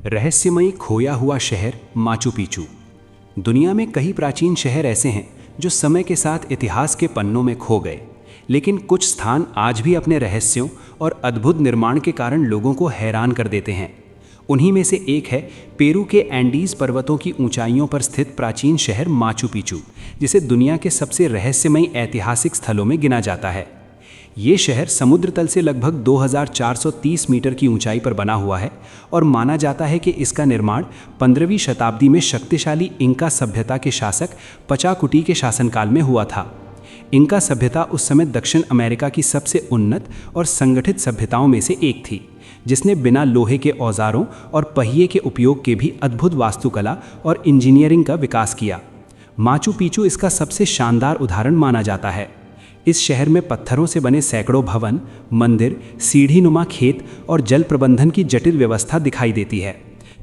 रहस्यमयी खोया हुआ शहर माचू पिचू। दुनिया में कई प्राचीन शहर ऐसे हैं जो समय के साथ इतिहास के पन्नों में खो गए, लेकिन कुछ स्थान आज भी अपने रहस्यों और अद्भुत निर्माण के कारण लोगों को हैरान कर देते हैं। उन्हीं में से एक है पेरू के एंडीज पर्वतों की ऊंचाइयों पर स्थित प्राचीन शहर माचू पिचू, जिसे दुनिया के सबसे रहस्यमयी ऐतिहासिक स्थलों में गिना जाता है। ये शहर समुद्र तल से लगभग 2430 मीटर की ऊंचाई पर बना हुआ है और माना जाता है कि इसका निर्माण 15वीं शताब्दी में शक्तिशाली इंका सभ्यता के शासक पचाकुटी के शासनकाल में हुआ था। इंका सभ्यता उस समय दक्षिण अमेरिका की सबसे उन्नत और संगठित सभ्यताओं में से एक थी, जिसने बिना लोहे के औजारों और पहिए के उपयोग के भी अद्भुत वास्तुकला और इंजीनियरिंग का विकास किया। माचू पिचू इसका सबसे शानदार उदाहरण माना जाता है। इस शहर में पत्थरों से बने सैकड़ों भवन, मंदिर, सीढ़ीनुमा खेत और जल प्रबंधन की जटिल व्यवस्था दिखाई देती है।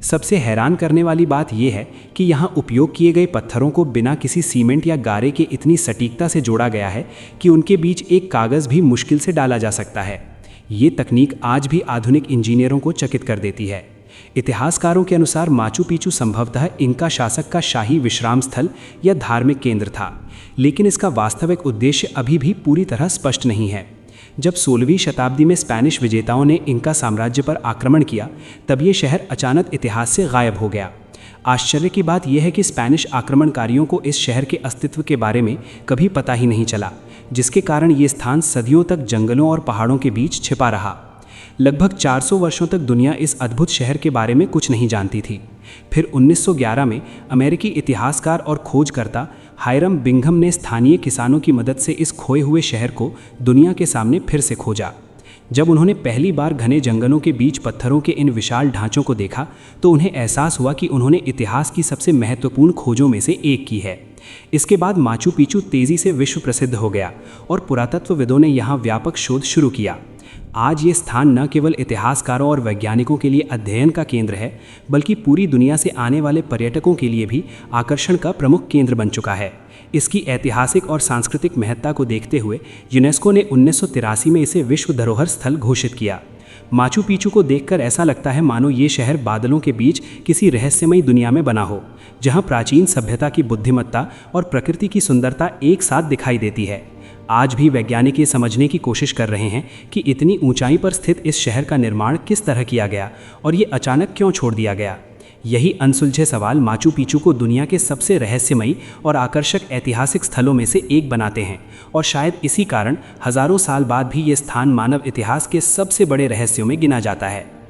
सबसे हैरान करने वाली बात यह है कि यहाँ उपयोग किए गए पत्थरों को बिना किसी सीमेंट या गारे के इतनी सटीकता से जोड़ा गया है कि उनके बीच एक कागज़ भी मुश्किल से डाला जा सकता है। ये तकनीक आज भी आधुनिक इंजीनियरों को चकित कर देती है। इतिहासकारों के अनुसार माचू पिचू संभवतः इंका शासक का शाही विश्राम स्थल या धार्मिक केंद्र था, लेकिन इसका वास्तविक उद्देश्य अभी भी पूरी तरह स्पष्ट नहीं है। जब 16वीं शताब्दी में स्पेनिश विजेताओं ने इंका साम्राज्य पर आक्रमण किया, तब ये शहर अचानक इतिहास से गायब हो गया। आश्चर्य की बात यह है कि स्पेनिश आक्रमणकारियों को इस शहर के अस्तित्व के बारे में कभी पता ही नहीं चला, जिसके कारण ये स्थान सदियों तक जंगलों और पहाड़ों के बीच छिपा रहा। लगभग 400 वर्षों तक दुनिया इस अद्भुत शहर के बारे में कुछ नहीं जानती थी। फिर 1911 में अमेरिकी इतिहासकार और खोजकर्ता हायरम बिंघम ने स्थानीय किसानों की मदद से इस खोए हुए शहर को दुनिया के सामने फिर से खोजा। जब उन्होंने पहली बार घने जंगलों के बीच पत्थरों के इन विशाल ढांचों को देखा, तो उन्हें एहसास हुआ कि उन्होंने इतिहास की सबसे महत्वपूर्ण खोजों में से एक की है। इसके बाद माचू पिचू तेज़ी से विश्व प्रसिद्ध हो गया और पुरातत्वविदों ने यहाँ व्यापक शोध शुरू किया। आज ये स्थान न केवल इतिहासकारों और वैज्ञानिकों के लिए अध्ययन का केंद्र है, बल्कि पूरी दुनिया से आने वाले पर्यटकों के लिए भी आकर्षण का प्रमुख केंद्र बन चुका है। इसकी ऐतिहासिक और सांस्कृतिक महत्ता को देखते हुए यूनेस्को ने 1983 में इसे विश्व धरोहर स्थल घोषित किया। माचू पिचू को देखकर ऐसा लगता है मानो ये शहर बादलों के बीच किसी रहस्यमयी दुनिया में बना हो, जहाँ प्राचीन सभ्यता की बुद्धिमत्ता और प्रकृति की सुंदरता एक साथ दिखाई देती है। आज भी वैज्ञानिक ये समझने की कोशिश कर रहे हैं कि इतनी ऊंचाई पर स्थित इस शहर का निर्माण किस तरह किया गया और ये अचानक क्यों छोड़ दिया गया। यही अनसुलझे सवाल माचू पिचू को दुनिया के सबसे रहस्यमयी और आकर्षक ऐतिहासिक स्थलों में से एक बनाते हैं, और शायद इसी कारण हजारों साल बाद भी ये स्थान मानव इतिहास के सबसे बड़े रहस्यों में गिना जाता है।